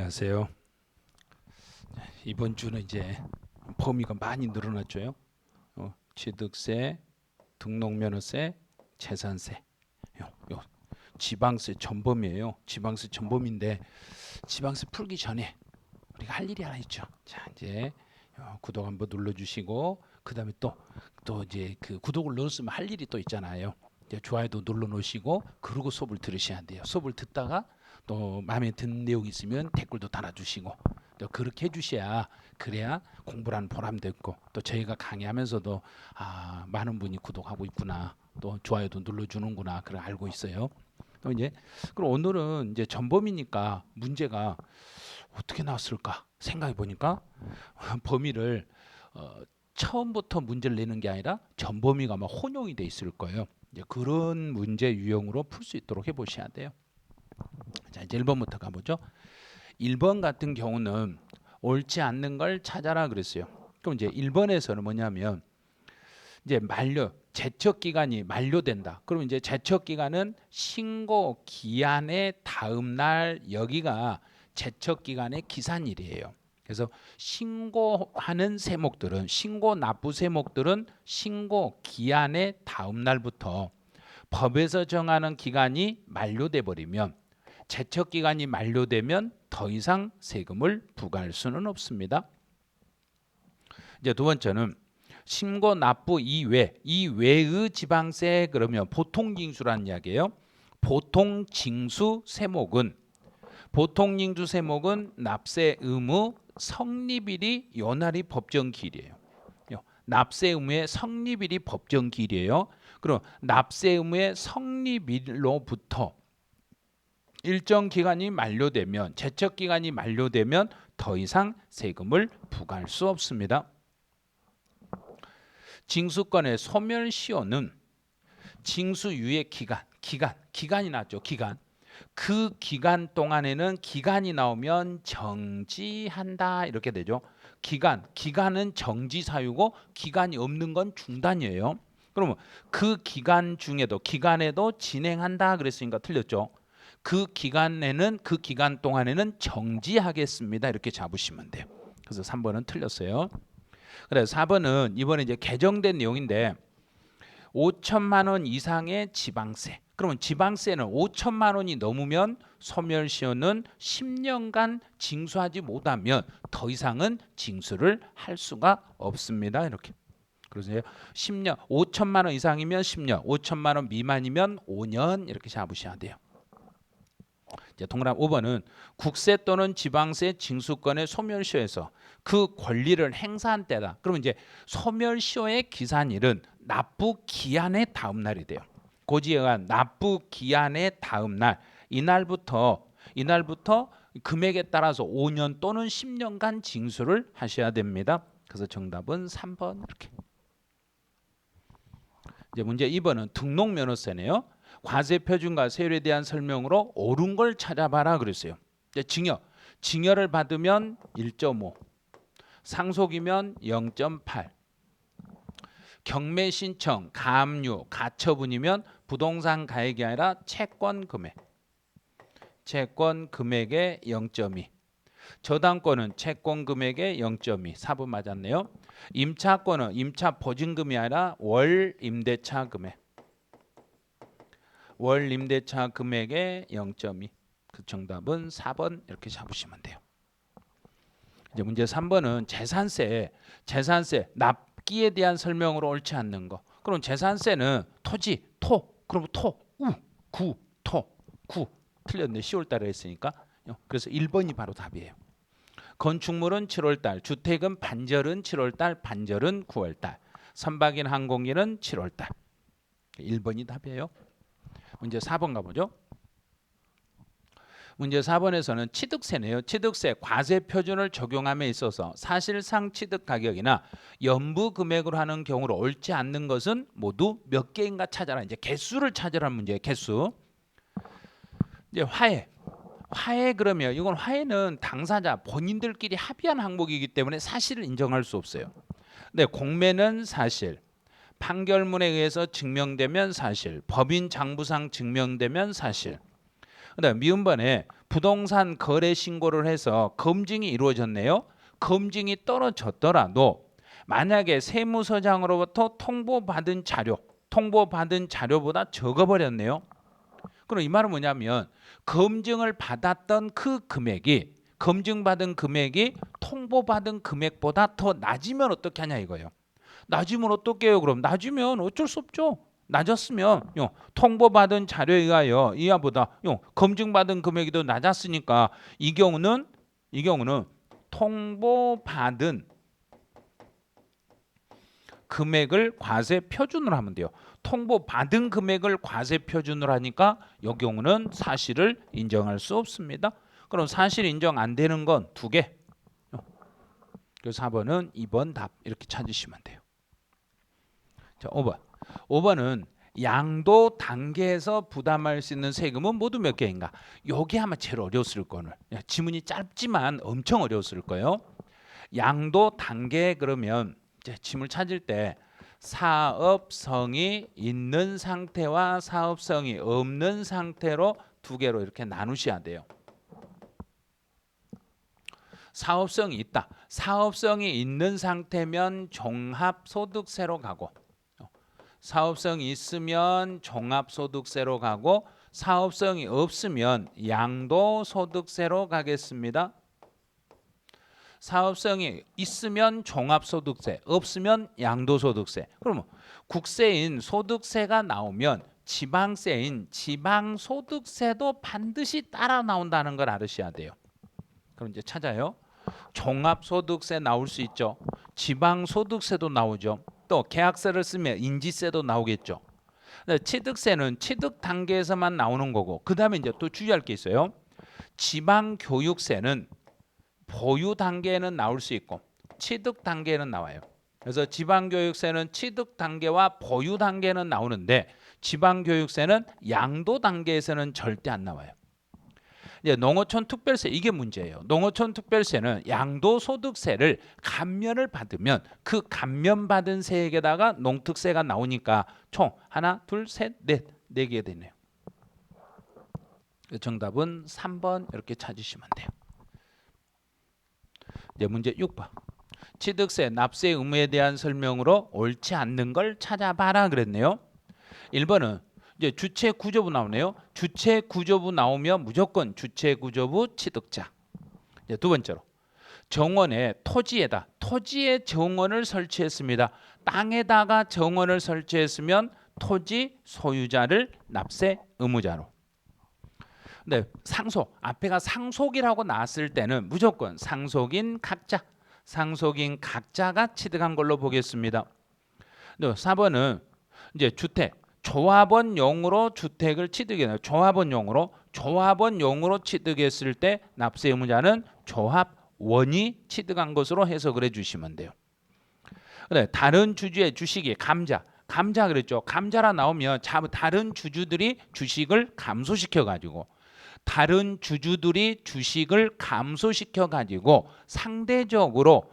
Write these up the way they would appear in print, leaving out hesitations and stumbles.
안녕하세요. 이번 주는 이제 범위가 많이 늘어났죠. 취득세, 등록면허세, 재산세, 요 지방세 전범이에요. 지방세 전범인데 지방세 풀기 전에 우리가 할 일이 하나 있죠. 자, 이제 구독 한번 눌러주시고 그 다음에 또 이제 그 구독을 눌렀으면 할 일이 또 있잖아요. 이제 좋아요도 눌러 놓으시고 그러고 수업을 들으셔야 돼요. 수업을 듣다가 또 마음에 드는 내용 있으면 댓글도 달아주시고 또 그렇게 해주셔야 그래야 공부라는 보람도 있고 또 저희가 강의하면서도 많은 분이 구독하고 있구나 또 좋아요도 눌러주는구나 그걸 알고 있어요. 또 이제 그럼 오늘은 이제 전범이니까 문제가 어떻게 나왔을까 생각해 보니까 범위를 처음부터 문제를 내는 게 아니라 전범위가 막 혼용이 돼 있을 거예요. 이제 그런 문제 유형으로 풀 수 있도록 해보셔야 돼요. 자, 이제 1번부터 가보죠. 1번 같은 경우는 옳지 않는 걸 찾아라 그랬어요. 그럼 이제 1번에서는 뭐냐면 이제 제척 기간이 만료된다. 그럼 이제 제척 기간은 신고 기한의 다음 날 여기가 제척 기간의 기산일이에요. 그래서 신고하는 세목들은 신고 납부 세목들은 신고 기한의 다음 날부터 법에서 정하는 기간이 만료돼 버리면 제척 기간이 만료되면 더 이상 세금을 부과할 수는 없습니다. 이제 두 번째는 신고 납부 이외의 지방세 그러면 보통징수라는 이야기예요. 보통징수 세목은 납세 의무 성립일이 요 날이 법정기일이에요. 납세 의무의 성립일이 법정기일이에요. 그럼 납세 의무의 성립일로부터 일정 기간이 만료되면 제척 기간이 만료되면 더 이상 세금을 부과할 수 없습니다. 징수권의 소멸시효는 징수유예 기간이 나왔죠. 그 기간 동안에는 기간이 나오면 정지한다 이렇게 되죠. 기간은 정지 사유고 기간이 없는 건 중단이에요. 그러면 그 기간에도 진행한다 그랬으니까 틀렸죠. 그 기간 동안에는 정지하겠습니다. 이렇게 잡으시면 돼요. 그래서 3번은 틀렸어요. 그래서 4번은 이번에 이제 개정된 내용인데 5천만 원 이상의 지방세. 그러면 지방세는 5천만 원이 넘으면 소멸시효는 10년간 징수하지 못하면 더 이상은 징수를 할 수가 없습니다. 이렇게. 그래서 10년, 5천만 원 이상이면 10년, 5천만 원 미만이면 5년 이렇게 잡으셔야 돼요. 이제 동그라미 5번은 국세 또는 지방세 징수권의 소멸시효에서 그 권리를 행사한 때다. 그러면 이제 소멸시효의 기산일은 납부 기한의 다음 날이 돼요. 고지가 납부 기한의 다음 날 이날부터 금액에 따라서 5년 또는 10년간 징수를 하셔야 됩니다. 그래서 정답은 3번 이렇게. 이제 문제 2번은 등록면허세네요. 과세표준과 세율에 대한 설명으로 옳은 걸 찾아봐라 그랬어요. 증여를 받으면 1.5, 상속이면 0.8, 경매 신청, 가압류, 가처분이면 부동산 가액이 아니라 채권 금액의 0.2, 저당권은 채권 금액의 0.2, 4번 맞았네요. 임차권은 임차 보증금이 아니라 월 임대차 금액의 0.2. 그 정답은 4번 이렇게 잡으시면 돼요. 이제 문제 3번은 재산세 납기에 대한 설명으로 옳지 않는 거. 그럼 재산세는 그럼 구 틀렸네. 10월 달에 했으니까. 그래서 1번이 바로 답이에요. 건축물은 7월 달, 주택은 반절은 7월 달, 반절은 9월 달. 선박인 항공기는 7월 달. 1번이 답이에요. 문제 4번 가보죠. 문제 4번에서는 취득세네요. 취득세 과세 표준을 적용함에 있어서 사실상 취득 가격이나 연부 금액으로 하는 경우로 옳지 않는 것은 모두 몇 개인가 찾아라. 이제 개수를 찾으라는 문제예요. 개수. 이제 화해 그러면 이건 화해는 당사자 본인들끼리 합의한 항목이기 때문에 사실을 인정할 수 없어요. 근데 공매는 사실, 판결문에 의해서 증명되면 사실, 법인 장부상 증명되면 사실. 그다음 미음번에 부동산 거래 신고를 해서 검증이 이루어졌네요. 검증이 떨어졌더라도 만약에 세무서장으로부터 통보받은 자료보다 적어버렸네요. 그럼 이 말은 뭐냐면 검증을 받았던 그 금액이 검증받은 금액이 통보받은 금액보다 더 낮으면 어떻게 하냐 이거예요. 낮으면 어떡해요? 그럼 낮으면 어쩔 수 없죠. 낮았으면 통보받은 자료에 의하여 이하보다 검증받은 금액이 더 낮았으니까 이 경우는 통보받은 금액을 과세 표준으로 하면 돼요. 통보받은 금액을 과세 표준으로 하니까 이 경우는 사실을 인정할 수 없습니다. 그럼 사실 인정 안 되는 건 두 개. 그래서 4번은 2번 답 이렇게 찾으시면 돼요. 자, 5번. 5번은 양도 단계에서 부담할 수 있는 세금은 모두 몇 개인가? 요게 아마 제일 어려웠을 거는. 지문이 짧지만 엄청 어려웠을 거예요. 양도 단계 그러면 이제 지문을 찾을 때 사업성이 있는 상태와 사업성이 없는 상태로 두 개로 이렇게 나누셔야 돼요. 사업성이 있다. 사업성이 있는 상태면 종합소득세로 가고 사업성이 있으면 종합소득세로 가고 사업성이 없으면 양도소득세로 가겠습니다. 사업성이 있으면 종합소득세, 없으면 양도소득세. 그러면 국세인 소득세가 나오면 지방세인 지방소득세도 반드시 따라 나온다는 걸 알으셔야 돼요. 그럼 이제 찾아요. 종합소득세 나올 수 있죠. 지방소득세도 나오죠. 또 계약서를 쓰면 인지세도 나오겠죠. 취득세는 취득 단계에서만 나오는 거고 그 다음에 이제 또 주의할 게 있어요. 지방교육세는 보유 단계에는 나올 수 있고 취득 단계에는 나와요. 그래서 지방교육세는 취득 단계와 보유 단계는 나오는데 지방교육세는 양도 단계에서는 절대 안 나와요. 이제 농어촌 특별세 이게 문제예요. 농어촌 특별세는 양도소득세를 감면을 받으면 그 감면받은 세액에다가 농특세가 나오니까 총 하나, 둘, 셋, 넷, 네 개 되네요. 정답은 3번 이렇게 찾으시면 돼요. 이제 문제 6번. 취득세, 납세 의무에 대한 설명으로 옳지 않는 걸 찾아봐라 그랬네요. 1번은 이제 주체 구조부 나오네요. 주체 구조부 나오면 무조건 주체 구조부 취득자. 이제 두 번째로 정원에 토지에 정원을 설치했습니다. 땅에다가 정원을 설치했으면 토지 소유자를 납세 의무자로. 네, 상속 앞에가 상속이라고 나왔을 때는 무조건 상속인 각자가 취득한 걸로 보겠습니다. 네, 4번은 이제 주택 조합원용으로 주택을 취득해요. 조합원용으로 취득했을 때 납세 의무자는 조합원이 취득한 것으로 해석을 해주시면 돼요. 네, 다른 주주의 주식이 감자 그랬죠. 감자라 나오면 다른 주주들이 주식을 감소시켜 가지고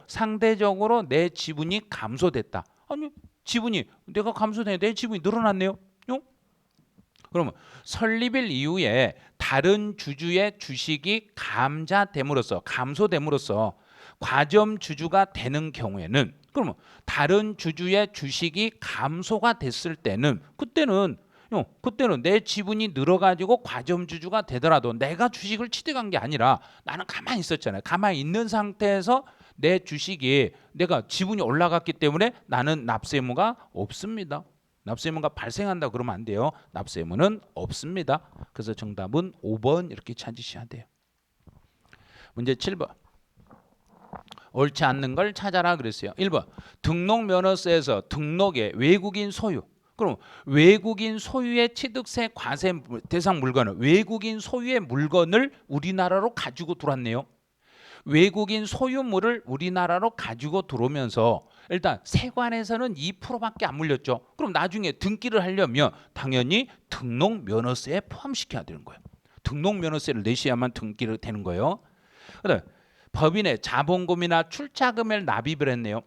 상대적으로 내 지분이 감소됐다. 아니 지분이 내가 감소돼 내 지분이 늘어났네요. 그러면 설립일 이후에 다른 주주의 주식이 감소됨으로써 과점 주주가 되는 경우에는 그러면 다른 주주의 주식이 감소가 됐을 때는 그때는 내 지분이 늘어가지고 과점 주주가 되더라도 내가 주식을 취득한 게 아니라 나는 가만히 있었잖아요. 가만히 있는 상태에서 내 주식이 내가 지분이 올라갔기 때문에 나는 납세 의무가 없습니다. 납세 의무가 발생한다 그러면 안 돼요. 납세 의무는 없습니다. 그래서 정답은 5번 이렇게 찾으셔야 돼요. 문제 7번. 옳지 않는 걸 찾아라 그랬어요. 1번. 등록면허세에서 등록의 외국인 소유. 그럼 외국인 소유의 취득세 과세 대상 물건을 외국인 소유의 물건을 우리나라로 가지고 들어왔네요. 외국인 소유물을 우리나라로 가지고 들어오면서 일단 세관에서는 2%밖에 안 물렸죠. 그럼 나중에 등기를 하려면 당연히 등록면허세에 포함시켜야 되는 거예요. 등록면허세를 내셔야만 등기를 되는 거예요. 그다음에 법인의 자본금이나 출자금을 납입을 했네요.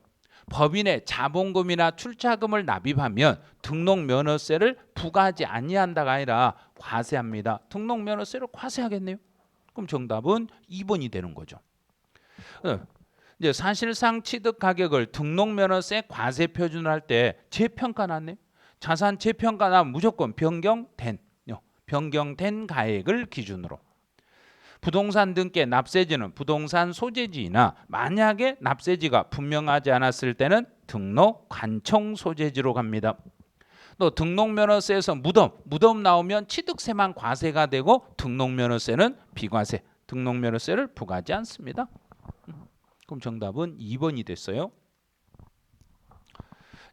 법인의 자본금이나 출자금을 납입하면 등록면허세를 부과하지 아니한다가 아니라 과세합니다. 등록면허세를 과세하겠네요. 그럼 정답은 2번이 되는 거죠. 이제 사실상 취득 가격을 등록면허세 과세 표준을 할 때 재평가 났네요. 자산 재평가 나면 무조건 변경된 가액을 기준으로. 부동산 등기의 납세지는 부동산 소재지이나 만약에 납세지가 분명하지 않았을 때는 등록 관청 소재지로 갑니다. 또 등록면허세에서 무덤 나오면 취득세만 과세가 되고 등록면허세는 비과세, 등록면허세를 부과하지 않습니다. 그럼 정답은 2번이 됐어요.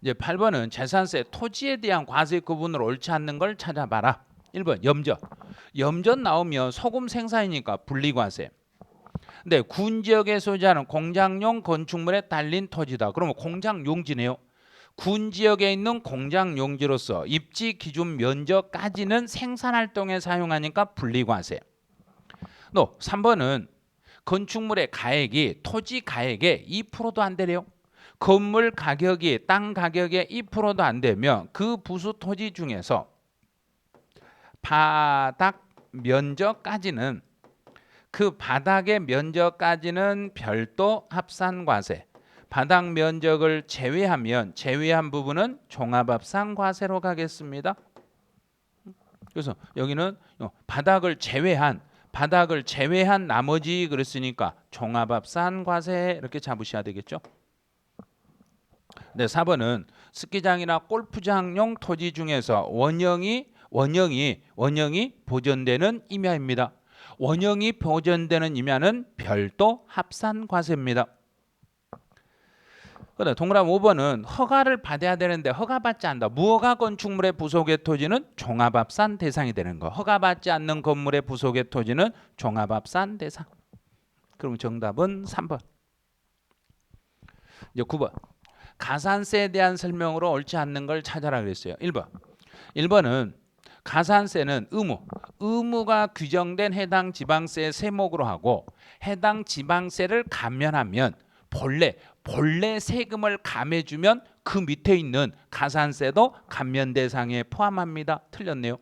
이제 8번은 재산세 토지에 대한 과세 구분을 옳지 않는 걸 찾아봐라. 1번 염전. 염전 나오면 소금 생산이니까 분리과세. 근데 군 지역에 소재하는 공장용 건축물에 딸린 토지다. 그러면 공장용지네요. 군 지역에 있는 공장용지로서 입지 기준 면적까지는 생산활동에 사용하니까 분리과세. 또 3번은 건축물의 가액이 토지 가액의 2%도 안 되래요. 건물 가격이 땅 가격의 2%도 안 되면 그 부수 토지 중에서 바닥 면적까지는 그 바닥의 면적까지는 별도 합산과세. 바닥 면적을 제외한 부분은 종합합산과세로 가겠습니다. 그래서 여기는 바닥을 제외한 나머지 그랬으니까 종합합산과세 이렇게 잡으셔야 되겠죠. 네, 4번은 스키장이나 골프장용 토지 중에서 원형이 보존되는 임야입니다. 원형이 보존되는 임야는 별도 합산과세입니다. 그다음 동그라미 5번은 허가를 받아야 되는데 허가받지 않는다. 무허가 건축물의 부속의 토지는 종합합산 대상이 되는 거. 허가받지 않는 건물의 부속의 토지는 종합합산 대상. 그럼 정답은 3번. 이제 9번. 가산세에 대한 설명으로 옳지 않는 걸 찾아라 그랬어요. 1번은 가산세는 의무가 규정된 해당 지방세 세목으로 하고 해당 지방세를 감면하면 본래 세금을 감해주면 그 밑에 있는 가산세도 감면 대상에 포함합니다. 틀렸네요.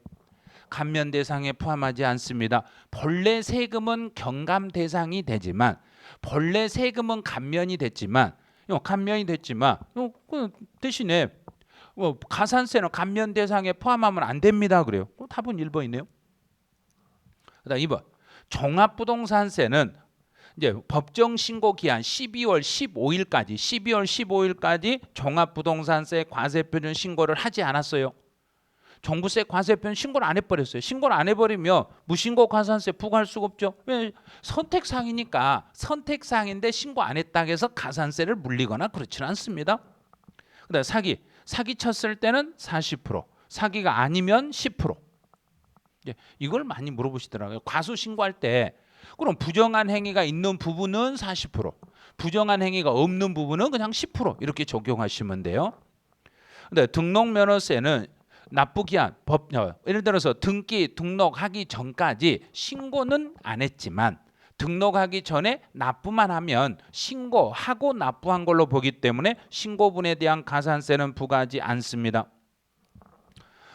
감면 대상에 포함하지 않습니다. 본래 세금은 경감 대상이 되지만 감면이 됐지만 그 대신에 가산세는 감면 대상에 포함하면 안 됩니다. 그래요. 답은 1번이네요. 그다음 2번. 종합부동산세는 이제 법정 신고 기한 12월 15일까지 종합부동산세 과세표준 신고를 하지 않았어요. 종부세 과세표준 신고를 안 해버렸어요. 신고를 안 해버리면 무신고 가산세 부과할 수가 없죠. 왜? 선택사항인데 신고 안 했다고 해서 가산세를 물리거나 그렇지는 않습니다. 그다음 사기 쳤을 때는 40%, 사기가 아니면 10%. 이걸 많이 물어보시더라고요. 과수 신고할 때 그럼 부정한 행위가 있는 부분은 40%, 부정한 행위가 없는 부분은 그냥 10% 이렇게 적용하시면 돼요. 근데 등록면허세는 납부기한 예를 들어서 등록하기 전까지 신고는 안 했지만 등록하기 전에 납부만 하면 신고하고 납부한 걸로 보기 때문에 신고분에 대한 가산세는 부과하지 않습니다.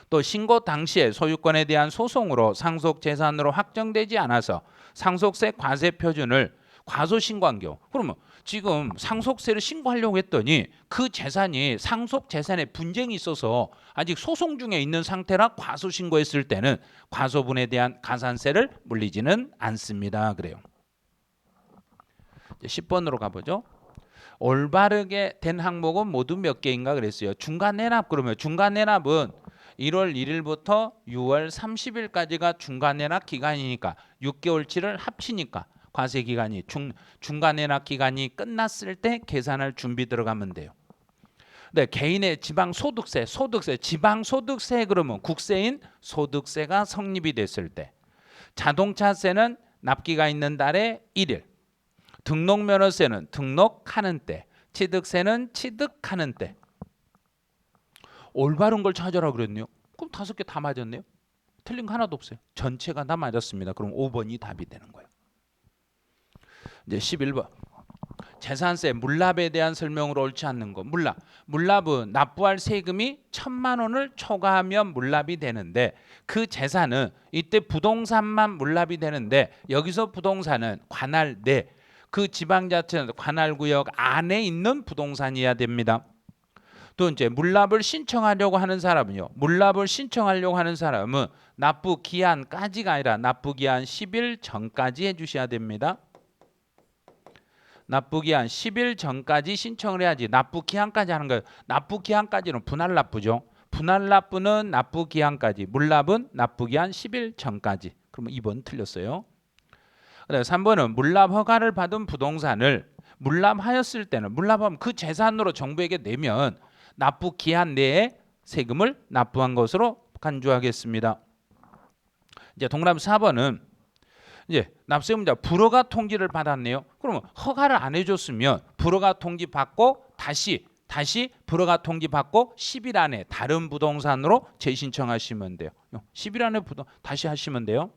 또 신고 당시에 소유권에 대한 소송으로 상속재산으로 확정되지 않아서 상속세 과세 표준을 과소신고한 경우, 그러면 지금 상속세를 신고하려고 했더니 그 재산이 상속재산에 분쟁이 있어서 아직 소송 중에 있는 상태라 과소신고했을 때는 과소분에 대한 가산세를 물리지는 않습니다. 그래요. 10번으로 가보죠. 올바르게 된 항목은 모두 몇 개인가 그랬어요. 중간내납. 그러면 중간내납은 1월 1일부터 6월 30일까지가 중간내납 기간이니까 6개월치를 합치니까 과세기간이 중간내납 기간이 끝났을 때 계산할 준비 들어가면 돼요. 네, 개인의 지방소득세, 지방소득세 그러면 국세인 소득세가 성립이 됐을 때, 자동차세는 납기가 있는 달에 1일, 등록면허세는 등록하는 때, 취득세는 취득하는 때. 올바른 걸 찾아라 그랬네요. 그럼 5개 다 맞았네요. 틀린 거 하나도 없어요. 전체가 다 맞았습니다. 그럼 5번이 답이 되는 거예요. 이제 11번. 재산세 물납에 대한 설명으로 옳지 않는 거. 물납은 납부할 세금이 1,000만 원을 초과하면 물납이 되는데 그 재산은 이때 부동산만 물납이 되는데 여기서 부동산은 관할 내 그 지방자치 관할구역 안에 있는 부동산이어야 됩니다. 또 이제 물납을 신청하려고 하는 사람은요. 물납을 신청하려고 하는 사람은 납부 기한까지가 아니라 납부 기한 10일 전까지 해주셔야 됩니다. 납부 기한 10일 전까지 신청을 해야지 납부 기한까지 하는 거예요. 납부 기한까지는 분할 납부죠. 분할 납부는 납부 기한까지, 물납은 납부 기한 10일 전까지. 그러면 2번 틀렸어요. 3번은 물납 허가를 받은 부동산을 물납하였을 때는 물납하면 그 재산으로 정부에게 내면 납부 기한 내에 세금을 납부한 것으로 간주하겠습니다. 이제 동그라미 4번은 이제 납세의무자 불허가 통지를 받았네요. 그러면 허가를 안 해줬으면 불허가 통지 받고 다시 불허가 통지 받고 10일 안에 다른 부동산으로 재신청하시면 돼요. 10일 안에 다시 하시면 돼요.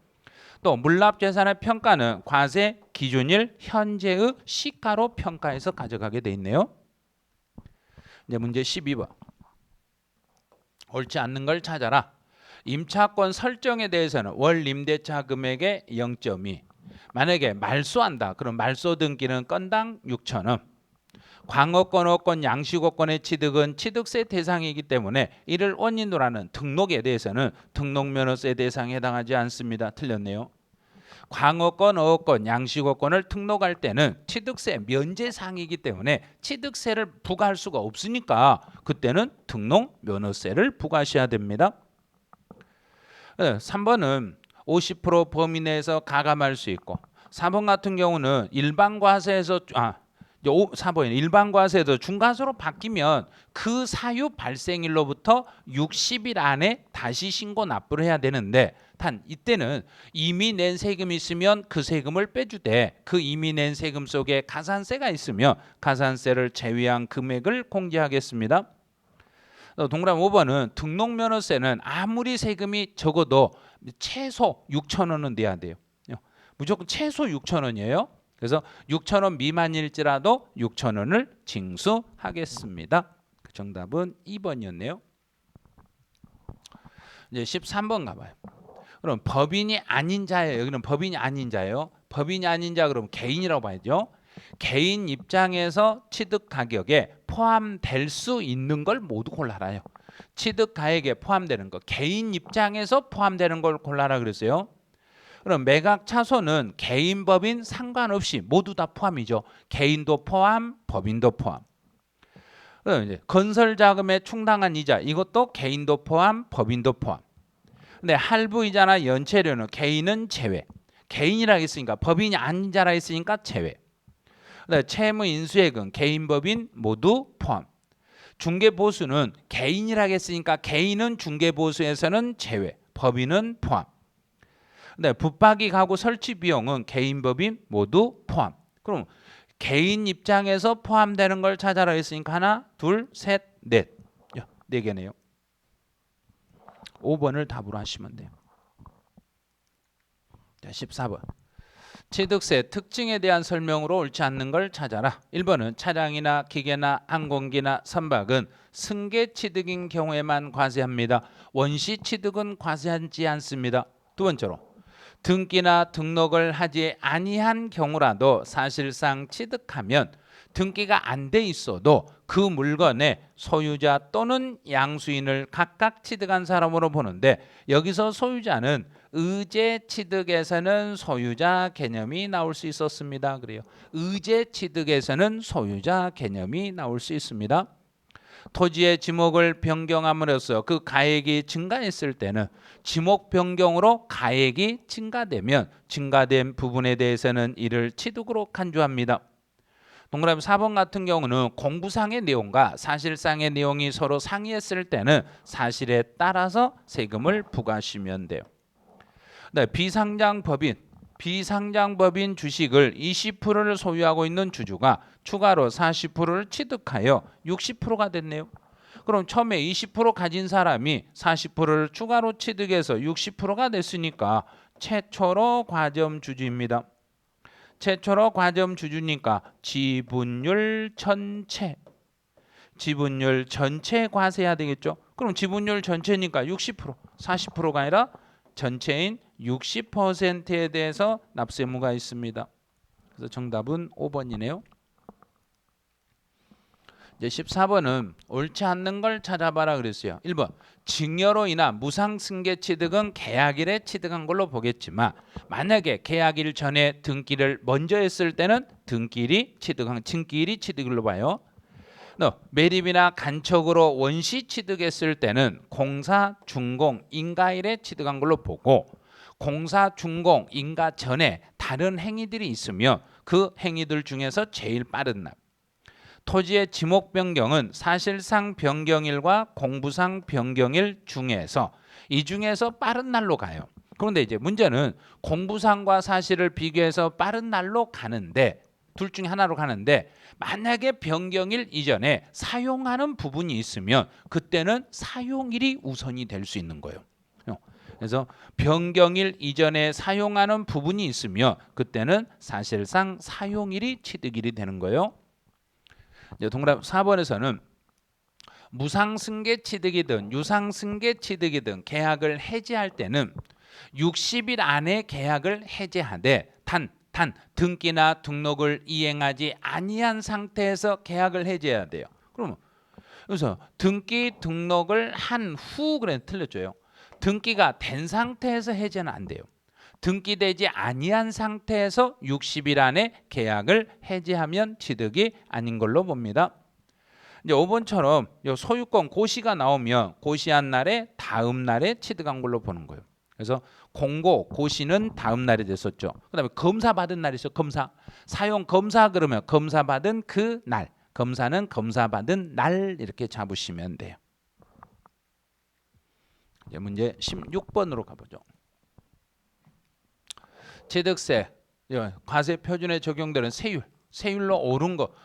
또 물납재산의 평가는 과세 기준일 현재의 시가로 평가해서 가져가게 돼 있네요. 이제 문제 12번. 옳지 않는 걸 찾아라. 임차권 설정에 대해서는 월 임대차 금액의 0.2. 만약에 말소한다. 그럼 말소 등기는 건당 6,000원. 광업권, 어권, 양식업권의 취득은 취득세 대상이기 때문에 이를 원인으로 하는 등록에 대해서는 등록면허세 대상에 해당하지 않습니다. 틀렸네요. 광업권, 어업권, 양식업권을 등록할 때는 취득세 면제사항이기 때문에 취득세를 부과할 수가 없으니까 그때는 등록면허세를 부과하셔야 됩니다. 3번은 50% 범위 내에서 가감할 수 있고 4번 같은 경우는 일반과세에서 4번은 일반과세에서 중과세로 바뀌면 그 사유 발생일로부터 60일 안에 다시 신고 납부를 해야 되는데 단 이때는 이미 낸 세금이 있으면 그 세금을 빼주되 그 이미 낸 세금 속에 가산세가 있으면 가산세를 제외한 금액을 공제하겠습니다. 동그라미 5번은 등록면허세는 아무리 세금이 적어도 최소 6,000원은 내야 돼요. 무조건 최소 6,000원이에요. 그래서 6,000원 미만일지라도 6,000원을 징수하겠습니다. 그 정답은 2번이었네요. 이제 13번 가봐요. 그럼 법인이 아닌 자예요. 여기는 법인이 아닌 자예요. 법인이 아닌 자 그러면 개인이라고 봐야죠. 개인 입장에서 취득 가격에 포함될 수 있는 걸 모두 골라라요. 취득 가액에 포함되는 거. 개인 입장에서 포함되는 걸 골라라 그랬어요. 그럼 매각 차손은 개인 법인 상관없이 모두 다 포함이죠. 개인도 포함, 법인도 포함. 그럼 이제 건설 자금에 충당한 이자 이것도 개인도 포함, 법인도 포함. 근데 할부 이자나 연체료는 개인은 제외. 개인이라 했으니까 법인이 아닌 자라 했으니까 제외. 채무 인수액은 개인 법인 모두 포함. 중개보수는 개인이라 했으니까 개인은 중개보수에서는 제외. 법인은 포함. 네, 붙박이 가구 설치 비용은 개인 법인 모두 포함. 그럼 개인 입장에서 포함되는 걸 찾아라 했으니까 하나, 둘, 셋, 넷. 네 개네요. 5번을 답으로 하시면 돼요. 자, 14번. 취득세 특징에 대한 설명으로 옳지 않는 걸 찾아라. 1번은 차량이나 기계나 항공기나 선박은 승계 취득인 경우에만 과세합니다. 원시 취득은 과세하지 않습니다. 두 번째로 등기나 등록을 하지 아니한 경우라도 사실상 취득하면 등기가 안 돼 있어도 그 물건의 소유자 또는 양수인을 각각 취득한 사람으로 보는데 여기서 소유자는 의제 취득에서는 소유자 개념이 나올 수 있었습니다. 그래요. 의제 취득에서는 소유자 개념이 나올 수 있습니다. 토지의 지목을 변경함으로써 그 가액이 증가했을 때는 지목 변경으로 가액이 증가되면 증가된 부분에 대해서는 이를 취득으로 간주합니다. 동그라미 4번 같은 경우는 공부상의 내용과 사실상의 내용이 서로 상이했을 때는 사실에 따라서 세금을 부과하시면 돼요. 네, 비상장 법인 주식을 20%를 소유하고 있는 주주가 추가로 40%를 취득하여 60%가 됐네요. 그럼 처음에 20% 가진 사람이 40%를 추가로 취득해서 60%가 됐으니까 최초로 과점 주주입니다. 최초로 과점 주주니까 지분율 전체. 지분율 전체 과세해야 되겠죠. 그럼 지분율 전체니까 60%, 40%가 아니라 전체인 60%에 대해서 납세 의무가 있습니다. 그래서 정답은 5번이네요. 이제 14번은 옳지 않는 걸 찾아봐라 그랬어요. 1번 증여로 인한 무상승계 취득은 계약일에 취득한 걸로 보겠지만 만약에 계약일 전에 등기를 먼저 했을 때는 등기일이 취득일로 봐요. 매립이나 간척으로 원시 취득했을 때는 공사, 준공, 인가일에 취득한 걸로 보고 공사, 준공, 인가 전에 다른 행위들이 있으면 그 행위들 중에서 제일 빠른 날. 토지의 지목 변경은 사실상 변경일과 공부상 변경일 중에서 이 중에서 빠른 날로 가요. 그런데 이제 문제는 공부상과 사실을 비교해서 빠른 날로 가는데 둘 중에 하나로 가는데 만약에 변경일 이전에 사용하는 부분이 있으면 그때는 사용일이 우선이 될 수 있는 거예요. 그래서 변경일 이전에 사용하는 부분이 있으면 그때는 사실상 사용일이 취득일이 되는 거예요. 동그라미 4번에서는 무상승계 취득이든 유상승계 취득이든 계약을 해지할 때는 60일 안에 계약을 해지하되 단 등기나 등록을 이행하지 아니한 상태에서 계약을 해지해야 돼요. 그러면 그래서 등기 등록을 한 후 그래 틀렸죠. 등기가 된 상태에서 해지는 안 돼요. 등기되지 아니한 상태에서 60일 안에 계약을 해지하면 취득이 아닌 걸로 봅니다. 이제 5번처럼 소유권 고시가 나오면 고시한 날에 다음 날에 취득한 걸로 보는 거예요. 그래서 공고 고시는 다음 날이 됐었죠. 그다음에 검사 받은 날이 있어. 검사 사용 검사 그러면 검사 받은 그 날, 검사는 검사 받은 날 이렇게 잡으시면 돼요. 이제 문제 16번으로 가보죠. 취득세 과세 표준에 적용되는 세율로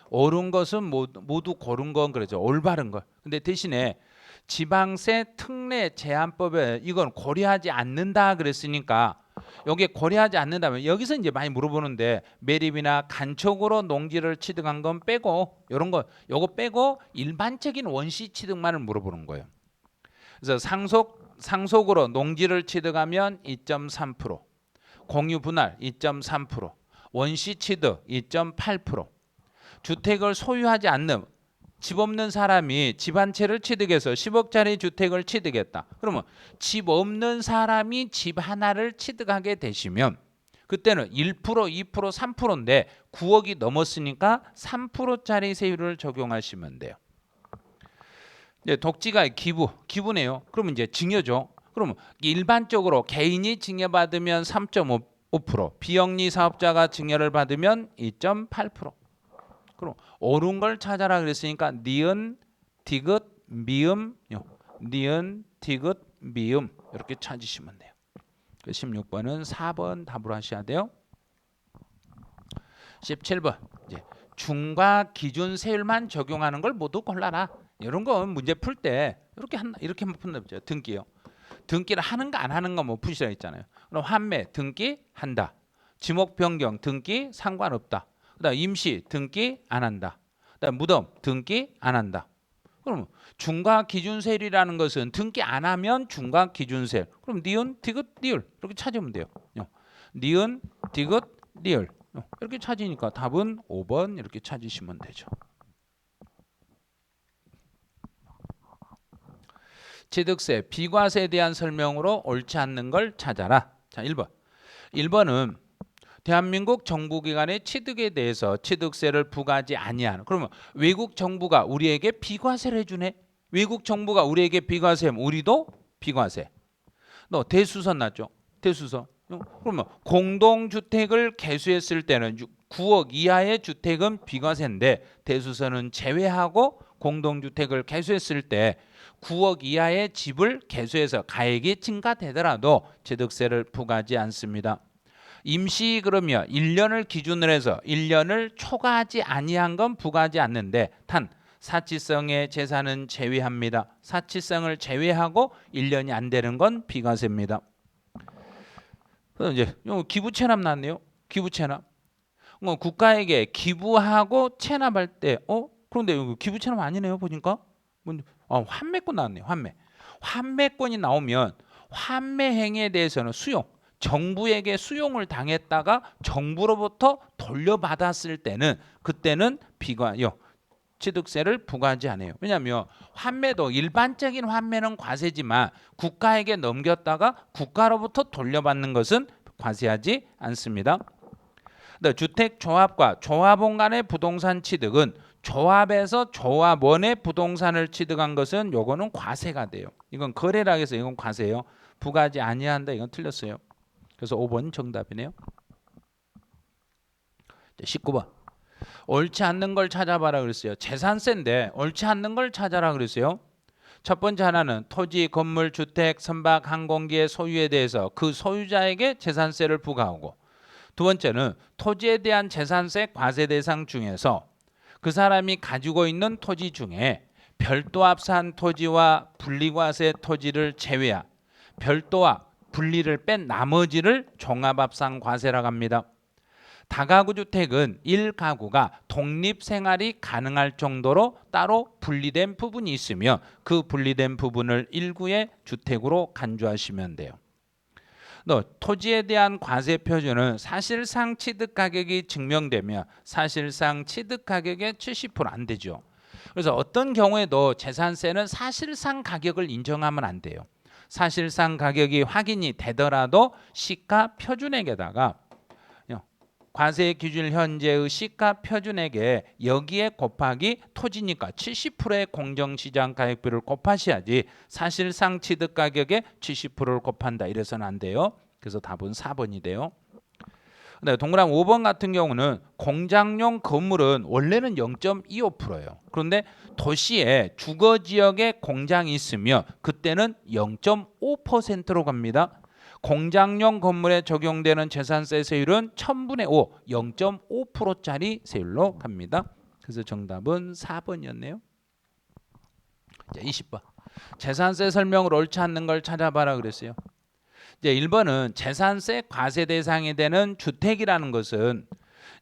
옳은 것은 모두 고른 건 그러죠. 올바른 것. 근데 대신에 지방세 특례 제한법에 이건 고려하지 않는다 그랬으니까 여기에 고려하지 않는다면 여기서 이제 많이 물어보는데 매립이나 간척으로 농지를 취득한 건 빼고 이런 거 요거 빼고 일반적인 원시 취득만을 물어보는 거예요. 그래서 상속으로 농지를 취득하면 2.3%, 공유 분할 2.3%, 원시 취득 2.8%, 주택을 소유하지 않는 집 없는 사람이 집 한 채를 취득해서 10억짜리 주택을 취득했다. 그러면 집 없는 사람이 집 하나를 취득하게 되시면 그때는 1%, 2%, 3%인데 9억이 넘었으니까 3%짜리 세율을 적용하시면 돼요. 이제 독지가 기부네요. 그러면 이제 증여죠. 그러면 일반적으로 개인이 증여받으면 3.5%, 비영리 사업자가 증여를 받으면 2.8%. 그럼 옳은 걸 찾아라 그랬으니까 니은, 디귿, 미음, 니은, 디귿, 미음 이렇게 찾으시면 돼요. 16번은 4번 답으로 하셔야 돼요. 17번 이제 중과 기준 세율만 적용하는 걸 모두 골라라. 이런 건 문제 풀 때 이렇게 푼다 보죠. 등기요. 등기를 하는가 안 하는가 뭐 푸시라 했잖아요. 그럼 환매 등기 한다. 지목 변경 등기 상관없다. 그다음 임시 등기 안 한다. 그다음 무덤 등기 안 한다. 그럼 중과 기준세율이라는 것은 등기 안 하면 중과 기준세율. 그럼 니은, 디귿, 리을 이렇게 찾으면 돼요. 니은, 디귿, 리을 이렇게 찾으니까 답은 5번 이렇게 찾으시면 되죠. 취득세, 비과세에 대한 설명으로 옳지 않는 걸 찾아라. 자, 1번은 대한민국 정부기관의 취득에 대해서 취득세를 부과하지 아니하는. 그러면 외국 정부가 우리에게 비과세를 해주네. 외국 정부가 우리에게 비과세하면 우리도 비과세. 너 대수선 났죠? 대수선. 그러면 공동주택을 개수했을 때는 9억 이하의 주택은 비과세인데 대수선은 제외하고 공동주택을 개수했을 때 9억 이하의 집을 개수해서 가액이 증가되더라도 취득세를 부과하지 않습니다. 임시 그러면 1년을 기준으로 해서 1년을 초과하지 아니한 건 부과하지 않는데 단 사치성의 재산은 제외합니다. 사치성을 제외하고 1년이 안 되는 건 비과세입니다. 그럼 이제 기부채납 나왔네요. 기부채납. 국가에게 기부하고 체납할 때 그런데 여기 기부 체납 아니네요. 보니까 환매권 나왔네요. 환매권이 나오면 환매 행위에 대해서는 정부에게 수용을 당했다가 정부로부터 돌려받았을 때는 그때는 취득세를 부과하지 않아요. 왜냐하면 환매도 일반적인 환매는 과세지만 국가에게 넘겼다가 국가로부터 돌려받는 것은 과세하지 않습니다. 주택조합과 조합원 간의 부동산 취득은 조합에서 조합원의 부동산을 취득한 것은 요거는 과세가 돼요. 이건 거래라 해서 이건 과세예요. 부과하지 아니한다. 이건 틀렸어요. 그래서 5번 정답이네요. 19번. 옳지 않는 걸 찾아봐라 그랬어요. 재산세인데 옳지 않는 걸 찾아라 그랬어요. 첫 번째 하나는 토지, 건물, 주택, 선박, 항공기의 소유에 대해서 그 소유자에게 재산세를 부과하고, 두 번째는 토지에 대한 재산세 과세 대상 중에서 그 사람이 가지고 있는 토지 중에 별도합산 토지와 분리과세 토지를 제외한 별도와 분리를 뺀 나머지를 종합합산 과세라고 합니다. 다가구 주택은 1가구가 독립생활이 가능할 정도로 따로 분리된 부분이 있으며 그 분리된 부분을 1구의 주택으로 간주하시면 돼요. 토지에 대한 과세 표준은 사실상 취득가격이 증명되면 사실상 취득가격의 70% 안 되죠. 그래서 어떤 경우에도 재산세는 사실상 가격을 인정하면 안 돼요. 사실상 가격이 확인이 되더라도 시가 표준액에다가 과세 기준 현재의 시가 표준액에 여기에 곱하기 토지니까 70%의 공정시장 가격비를 곱하셔야지 사실상 취득 가격의 70%를 곱한다 이래서는 안 돼요. 그래서 답은 4번이 돼요. 동그라미 5번 같은 경우는 공장용 건물은 원래는 0.25%예요. 그런데 도시에 주거지역에 공장이 있으면 그때는 0.5%로 갑니다. 공장용 건물에 적용되는 재산세 세율은 1000분의 5, 0.5%짜리 세율로 갑니다. 그래서 정답은 4번이었네요. 자, 20번. 재산세 설명을 옳지 않는 걸 찾아봐라 그랬어요. 이제 1번은 재산세 과세 대상이 되는 주택이라는 것은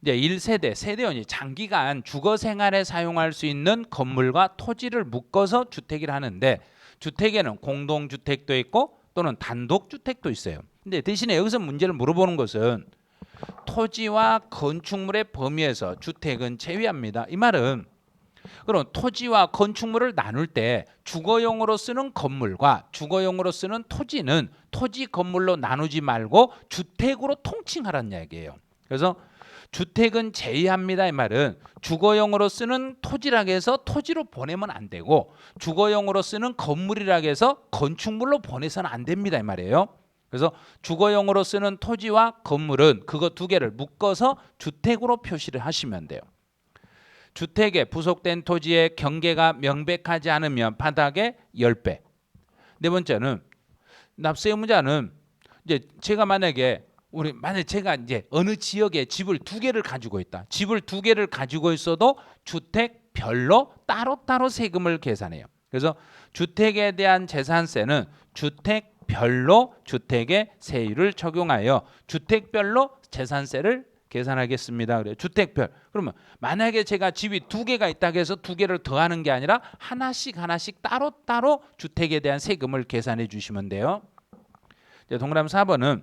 이제 1세대, 세대원이 장기간 주거 생활에 사용할 수 있는 건물과 토지를 묶어서 주택이라 하는데 주택에는 공동주택도 있고 또는 단독주택도 있어요. 근데 대신에 여기서 문제를 물어보는 것은 토지와 건축물의 범위에서 주택은 제외합니다. 이 말은 그럼 토지와 건축물을 나눌 때 주거용으로 쓰는 건물과 주거용으로 쓰는 토지는 토지 건물로 나누지 말고 주택으로 통칭하라는 이야기예요. 그래서 주택은 제외합니다. 이 말은 주거용으로 쓰는 토지라고 해서 토지로 보내면 안 되고 주거용으로 쓰는 건물이라고 해서 건축물로 보내서는 안 됩니다. 이 말이에요. 그래서 주거용으로 쓰는 토지와 건물은 그거 두 개를 묶어서 주택으로 표시를 하시면 돼요. 주택에 부속된 토지의 경계가 명백하지 않으면 바닥에 10배. 네 번째는 납세 의무자는 이제 제가 만약에 제가 이제 어느 지역에 집을 2개를 가지고 있다. 집을 2개를 가지고 있어도 주택별로 따로따로 세금을 계산해요. 그래서 주택에 대한 재산세는 주택별로 주택의 세율을 적용하여 주택별로 재산세를 계산하겠습니다. 그래요. 주택별. 그러면 만약에 제가 집이 2개가 있다고 해서 2개를 더하는 게 아니라 하나씩 따로따로 주택에 대한 세금을 계산해 주시면 돼요. 동그라미 4번은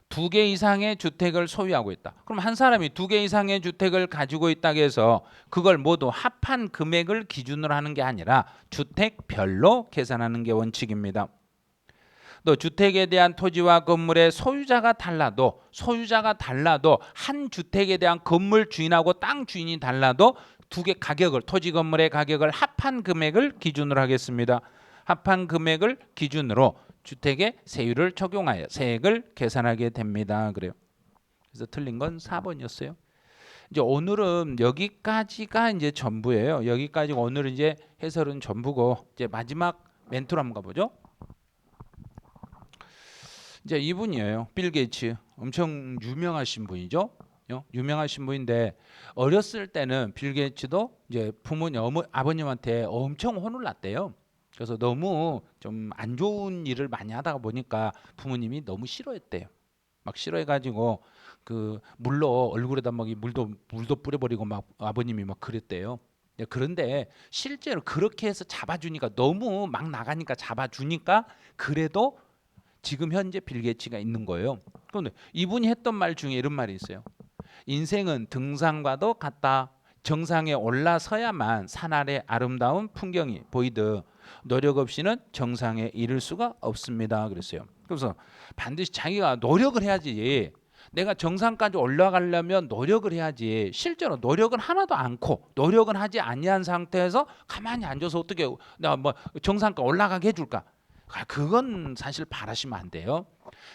2개 이상의 주택을 소유하고 있다. 그럼 한 사람이 2개 이상의 주택을 가지고 있다고 해서 그걸 모두 합한 금액을 기준으로 하는 게 아니라 주택별로 계산하는 게 원칙입니다. 또 주택에 대한 토지와 건물의 소유자가 달라도 한 주택에 대한 건물 주인하고 땅 주인이 달라도 2개 가격을 토지 건물의 가격을 합한 금액을 기준으로 하겠습니다. 합한 금액을 기준으로 주택의 세율을 적용하여 세액을 계산하게 됩니다. 그래요. 그래서 틀린 건 4번이었어요. 이제 오늘은 여기까지가 이제 전부예요. 여기까지 오늘 이제 해설은 전부고 이제 마지막 멘트로 한번 가보죠. 이제 이분이에요. 빌 게이츠. 엄청 유명하신 분이죠. 유명하신 분인데 어렸을 때는 빌 게이츠도 이제 아버님한테 엄청 혼을 났대요. 그래서 너무 좀 안 좋은 일을 많이 하다가 보니까 부모님이 너무 싫어했대요. 막 싫어해가지고 그 물로 얼굴에다 막 물도 뿌려버리고 막 아버님이 막 그랬대요. 예, 그런데 실제로 그렇게 해서 잡아주니까 너무 막 나가니까 잡아주니까 그래도 지금 현재 빌 게이츠가 있는 거예요. 그런데 이분이 했던 말 중에 이런 말이 있어요. 인생은 등산과도 같다. 정상에 올라서야만 산 아래 아름다운 풍경이 보이듯 노력 없이는 정상에 이를 수가 없습니다. 그랬어요. 그래서 반드시 자기가 노력을 해야지. 내가 정상까지 올라가려면 노력을 해야지. 실제로 노력은 하나도 않고 노력은 하지 아니한 상태에서 가만히 앉아서 어떻게 내가 뭐 정상까지 올라가게 해줄까? 그건 사실 바라시면 안 돼요.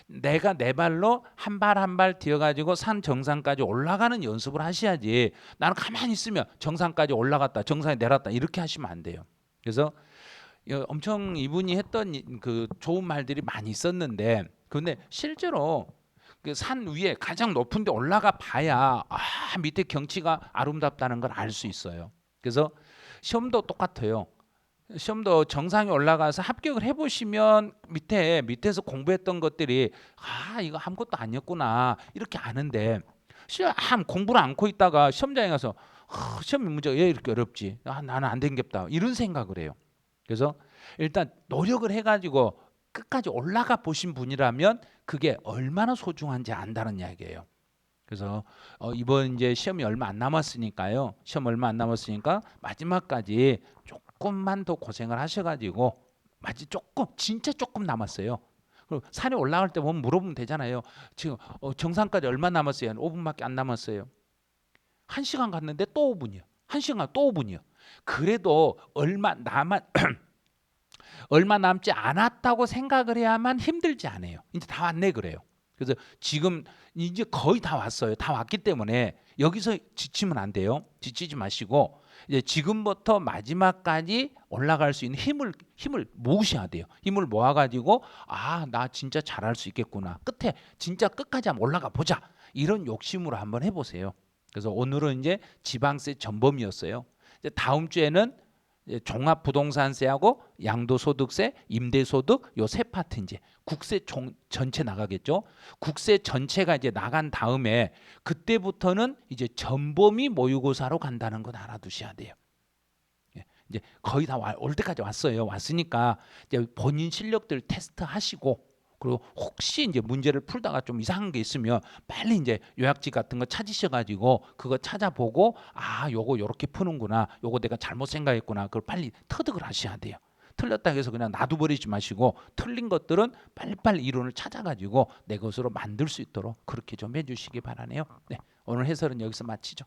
내가 내 발로 한 발 한 발 뛰어가지고 산 정상까지 올라가는 연습을 하셔야지. 나는 가만히 있으면 정상까지 올라갔다, 정상에 내렸다 이렇게 하시면 안 돼요. 그래서 엄청 이분이 했던 그 좋은 말들이 많이 있었는데, 근데 실제로 그 산 위에 가장 높은 데 올라가 봐야 밑에 경치가 아름답다는 걸 알 수 있어요. 그래서 시험도 똑같아요. 시험도 정상에 올라가서 합격을 해보시면 밑에서 공부했던 것들이 이거 아무것도 아니었구나 이렇게 아는데, 시험 공부를 않고 있다가 시험장에 가서 시험 문제가 왜 이렇게 어렵지? 나는 안 되겠다 이런 생각을 해요. 그래서 일단 노력을 해가지고 끝까지 올라가 보신 분이라면 그게 얼마나 소중한지 안다는 이야기예요. 그래서 이번 이제 시험이 얼마 안 남았으니까요. 시험 얼마 안 남았으니까 마지막까지 조금만 더 고생을 하셔가지고 조금 진짜 조금 남았어요. 그리고 산에 올라갈 때 보면 물어보면 되잖아요. 지금 정상까지 얼마 남았어요? 5분밖에 안 남았어요. 1시간 갔는데 또 5분이요. 1시간 또 5분이요. 그래도 얼마 남지 않았다고 생각을 해야만 힘들지 않아요. 이제 다 왔네 그래요. 그래서 지금 이제 거의 다 왔어요. 다 왔기 때문에 여기서 지치면 안 돼요. 지치지 마시고 이제 지금부터 마지막까지 올라갈 수 있는 힘을 모으셔야 돼요. 힘을 모아가지고 나 진짜 잘할 수 있겠구나. 진짜 끝까지 한번 올라가 보자. 이런 욕심으로 한번 해보세요. 그래서 오늘은 이제 지방세 전범이었어요. 이제 다음 주에는 종합부동산세하고 양도소득세, 임대소득 요 세 파트 이제 국세 전체 나가겠죠. 국세 전체가 이제 나간 다음에 그때부터는 이제 전범위 모의고사로 간다는 건 알아두셔야 돼요. 이제 거의 다 올 때까지 왔어요. 왔으니까 이제 본인 실력들 테스트 하시고, 그리고 혹시 이제 문제를 풀다가 좀 이상한 게 있으면 빨리 이제 요약지 같은 거 찾으셔가지고 그거 찾아보고 요거 요렇게 푸는구나, 요거 내가 잘못 생각했구나, 그걸 빨리 터득을 하셔야 돼요. 틀렸다 해서 그냥 놔둬버리지 마시고 틀린 것들은 빨리빨리 이론을 찾아가지고 내 것으로 만들 수 있도록 그렇게 좀 해주시기 바라네요. 네, 오늘 해설은 여기서 마치죠.